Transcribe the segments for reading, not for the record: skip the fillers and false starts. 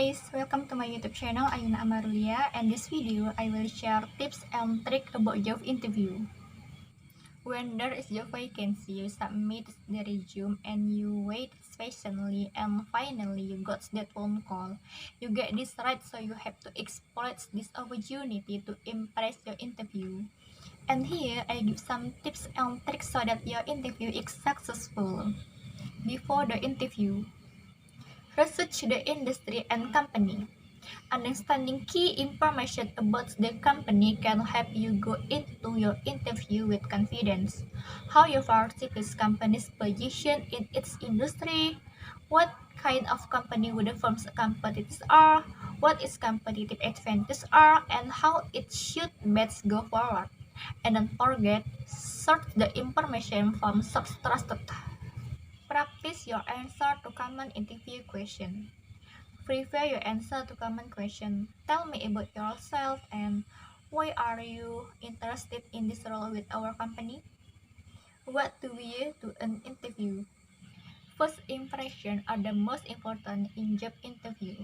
guys, welcome to my YouTube channel Ayuna Amarulia, and this video I will share tips and tricks about job interview. When there is job vacancy, you submit the resume and you wait patiently, and finally you got that phone call. You get this right, so you have to exploit this opportunity to impress your interview. And here I give some tips and tricks so that your interview is successful. Before the interview, research the industry and company. Understanding key information about the company can help you go into your interview with confidence. How you perceive this company's position in its industry, what kind of company would the firm's competitors are, what its competitive advantages are, and how it should best go forward. And don't forget, search the information from source trusted. Practice your answer to common interview questions. Prepare your answer to common question. Tell me about yourself and why are you interested in this role with our company? What do we do an interview? First impression are the most important in job interview.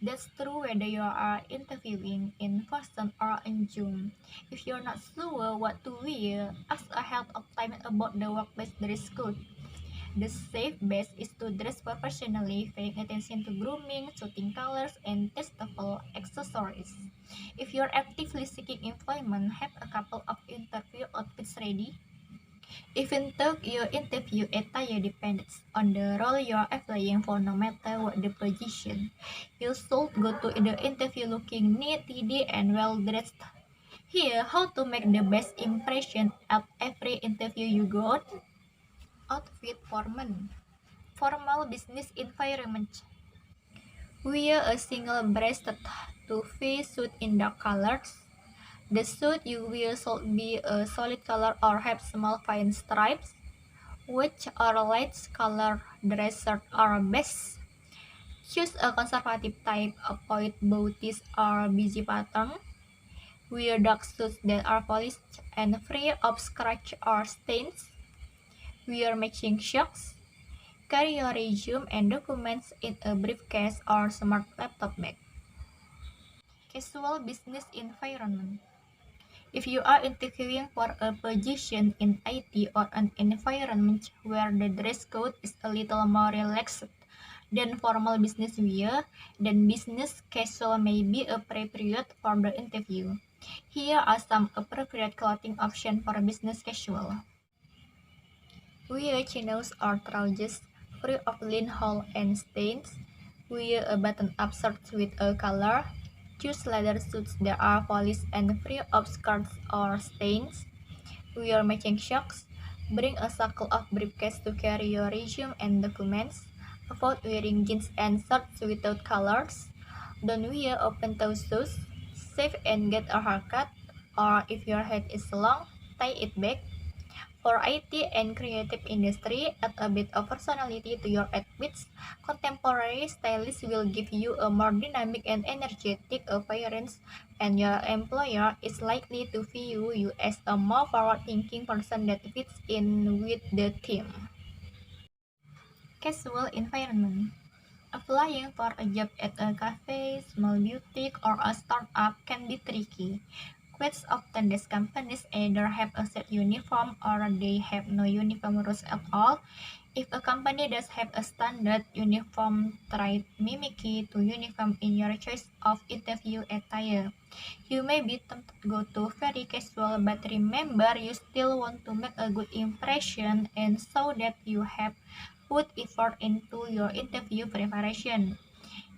That's true whether you are interviewing in person or in Zoom. If you're not sure what to wear, ask ahead of time about the workplace dress code. The safe bet is to dress professionally, paying attention to grooming, suiting colors, and tasteful accessories. If you're actively seeking employment, have a couple of interview outfits ready. Even though your interview attire depends on the role you're applying for, no matter what the position, you should go to the interview looking neat, tidy, and well dressed. Here, how to make the best impression at every interview you go. Outfit for men. Formal business environment. Wear a single-breasted two-piece suit in dark colors. The suit you wear should be a solid color or have small fine stripes. Which or light color dress shirt are best. Choose a conservative type, avoid boutiques or busy pattern. Wear dark suits that are polished and free of scratch or stains. Wear matching socks. Carry your resume and documents in a briefcase or smart laptop bag. Casual business environment. If you are interviewing for a position in IT or an environment where the dress code is a little more relaxed than formal business wear, then business casual may be appropriate for the interview. Here are some appropriate clothing options for business casual. Wear chinos or trousers free of lint hole and stains. Wear a button-up shirt with a collar. Choose leather suits that are polished and free of scratches or stains. Wear matching socks. Bring a circle of briefcase to carry your resume and documents. Avoid wearing jeans and shirts without collars. Don't wear open-toe shoes. Shave and get a haircut, or if your hair is long, tie it back. For IT and creative industry, add a bit of personality to your outfits. Contemporary stylists will give you a more dynamic and energetic appearance, and your employer is likely to view you as a more forward-thinking person that fits in with the team. Casual environment. Applying for a job at a cafe, small boutique, or a startup can be tricky. Quite often these companies either have a set uniform or they have no uniform rules at all. If a company does have a standard uniform, try mimicking to uniform in your choice of interview attire. You may be tempted to go to very casual, but remember you still want to make a good impression and show that you have put effort into your interview preparation.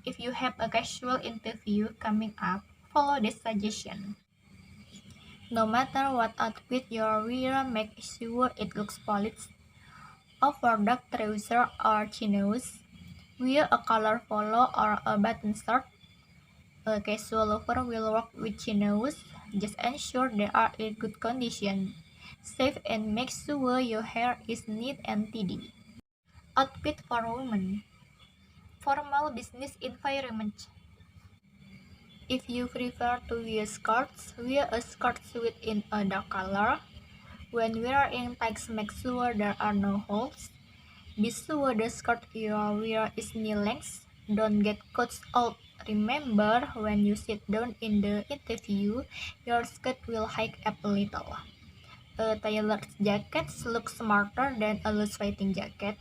If you have a casual interview coming up, follow this suggestion. No matter what outfit you wear, make sure it looks polished. Over dark trousers or chinos, wear a color polo or a button shirt. A casual loafer will work with chinos. Just ensure they are in good condition. Shave and make sure your hair is neat and tidy. Outfit for women. Formal business environment. If you prefer to wear skirts, wear a skirt in a dark color. When wearing tights, make sure there are no holes. Be sure the skirt you wear is knee length. Don't get caught out Remember, when you sit down in the interview, your skirt will hike up a little. A tailored jacket looks smarter than a loose fitting jacket.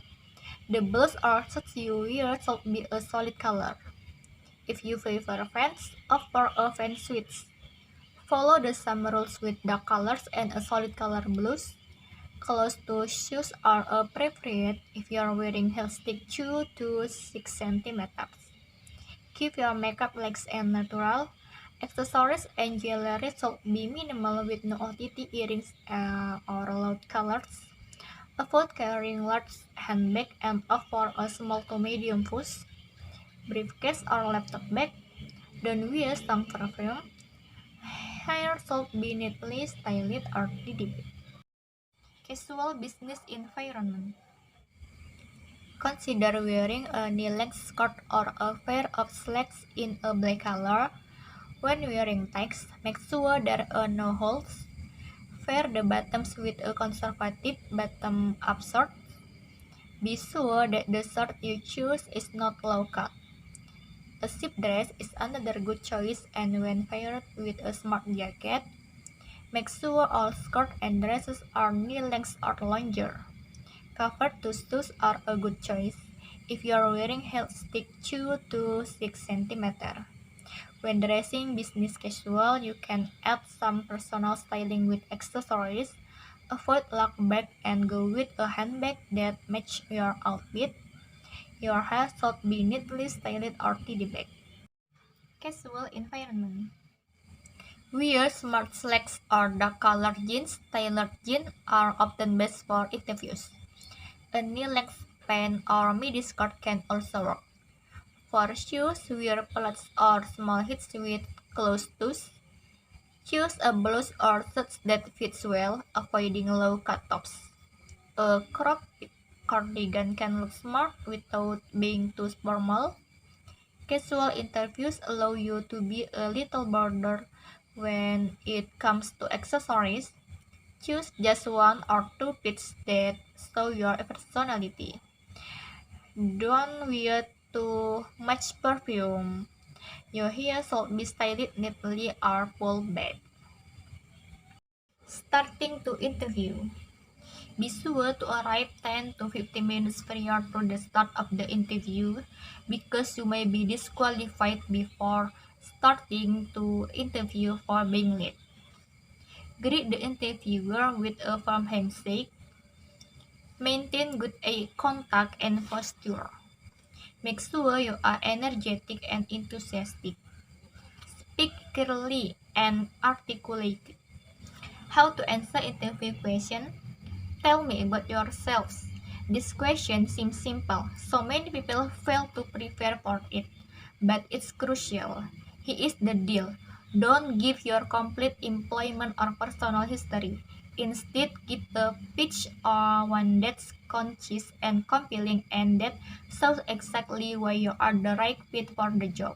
The blouse or shirts you wear should be a solid color. If you prefer pants, opt for a fan switch. Follow the same rules with dark colors and a solid color blouse. Closed-toe shoes are appropriate if you are wearing heels stick 2 to 6 centimeters. Keep your makeup light and natural. Accessories and jewelry should be minimal with no OTT earrings or loud colors. Avoid carrying large handbag and opt for a small to medium purse, briefcase or laptop bag. Don't wear strong perfume. Hair should be neatly styled or tidied. Casual business environment. Consider wearing a knee-length skirt or a pair of slacks in a black color. When wearing tights, make sure there are no holes. Wear the bottoms with a conservative bottom-up shirt. Be sure that the shirt you choose is not low-cut. A zip dress is another good choice, and when paired with a smart jacket, make sure all skirts and dresses are knee-length or longer. Covered-toe shoes are a good choice if you are wearing heels stick 2 to 6 cm. When dressing business casual, you can add some personal styling with accessories. Avoid lugged bag and go with a handbag that match your outfit. Your hair should be neatly styled or tidy back. Casual environment. Wear smart slacks or dark-colored jeans. Tailored jeans are often best for interviews. A knee-length pant or midi skirt can also work. For shoes, wear flats or small heels with closed toes. Choose a blouse or shirt that fits well, avoiding low-cut tops. A crop cardigan can look smart without being too formal. Casual interviews allow you to be a little bolder when it comes to accessories. Choose just one or two pieces that show your personality. Don't wear too much perfume. Your hair should be styled neatly or pulled back. Starting to interview. Be sure to arrive 10 to 15 minutes prior to the start of the interview because you may be disqualified before starting to interview for being late. Greet the interviewer with a firm handshake. Maintain good eye contact and posture. Make sure you are energetic and enthusiastic. Speak clearly and articulate. How to answer interview question? Tell me about yourselves. This question seems simple, so many people fail to prepare for it, but it's crucial. Here is the deal. Don't give your complete employment or personal history. Instead, give a pitch or one that's concise and compelling and that shows exactly why you are the right fit for the job.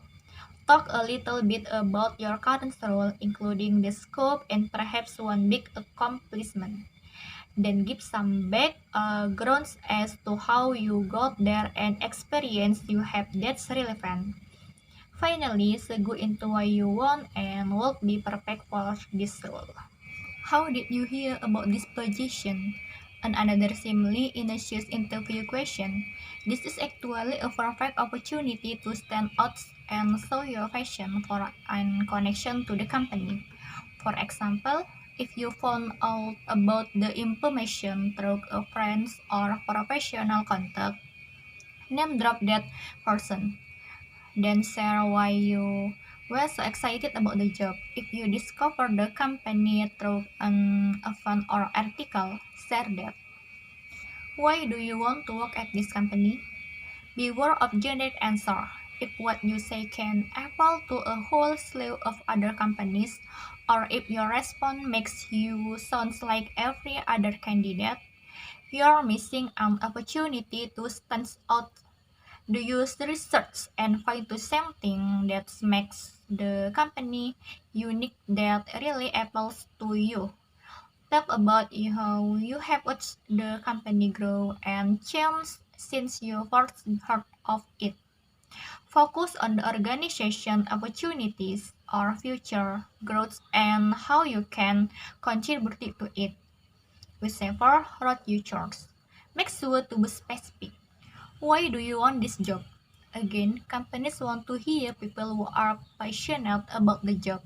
Talk a little bit about your current role, including the scope and perhaps one big accomplishment. Then give some backgrounds as to how you got there and experience you have that's relevant. Finally, segue into why you want and will be perfect for this role. How did you hear about this position? And another seemingly innocuous interview question. This is actually a perfect opportunity to stand out and show your passion for and connection to the company. For example, if you found out about the information through a friend or professional contact, name drop that person. Then share why you were so excited about the job. If you discover the company through an event or article, share that. Why do you want to work at this company? Beware of generic answer. If what you say can appeal to a whole slew of other companies, or if your response makes you sound like every other candidate, you're missing an opportunity to stand out. Do use research and find to something that makes the company unique that really appeals to you. Talk about how you have watched the company grow and change since you first heard of it. Focus on the organization opportunities or future growth and how you can contribute to it. Whichever route you choose, make sure to be specific. Why do you want this job? Again, companies want to hear people who are passionate about the job.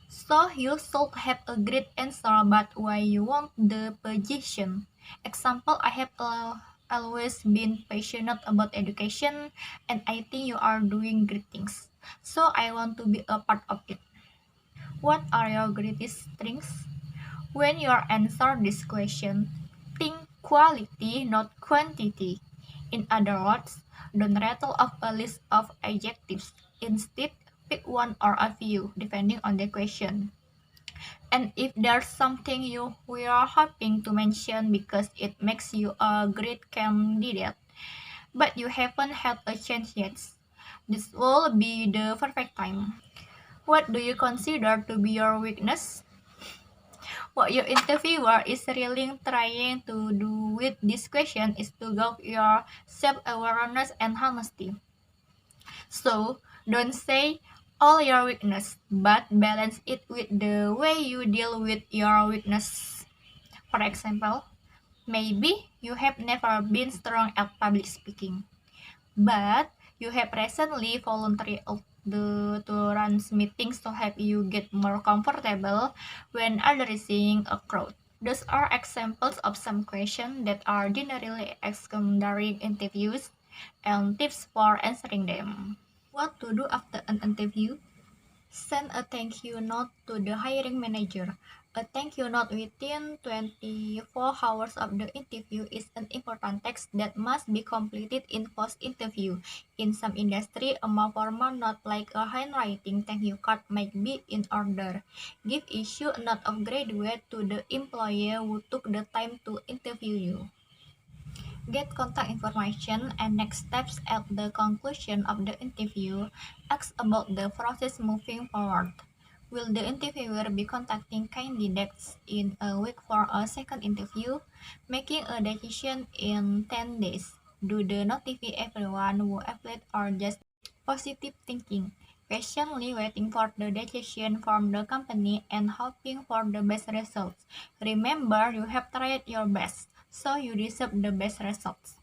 So you should have a great answer about why you want the position. Example, I have always been passionate about education and I think you are doing great things. So I want to be a part of it. What are your greatest strengths? When you answer this question, think quality, not quantity. In other words, don't rattle off a list of adjectives. Instead, pick one or a few, depending on the question. And if there's something we are hoping to mention because it makes you a great candidate, but you haven't had a chance yet, this will be the perfect time. What do you consider to be your weakness? What your interviewer is really trying to do with this question is to gauge your self-awareness and honesty. So, don't say all your weakness, but balance it with the way you deal with your weakness. For example, maybe you have never been strong at public speaking, but you have recently volunteered to run meetings to help you get more comfortable when addressing a crowd. Those are examples of some questions that are generally asked during interviews and tips for answering them. What to do after an interview? Send a thank you note to the hiring manager. A thank you note within 24 hours of the interview is an important text that must be completed in post-interview. In some industry, a more formal note like a handwriting thank you card might be in order. Give issue a note of gratitude to the employer who took the time to interview you. Get contact information and next steps at the conclusion of the interview. Ask about the process moving forward. Will the interviewer be contacting candidates in a week for a second interview? Making a decision in 10 days. Do they notify everyone who applied or just positive thinking? Patiently waiting for the decision from the company and hoping for the best results. Remember, you have tried your best, so you deserve the best results.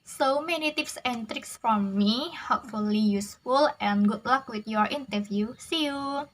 So many tips and tricks from me, hopefully useful, and good luck with your interview. See you!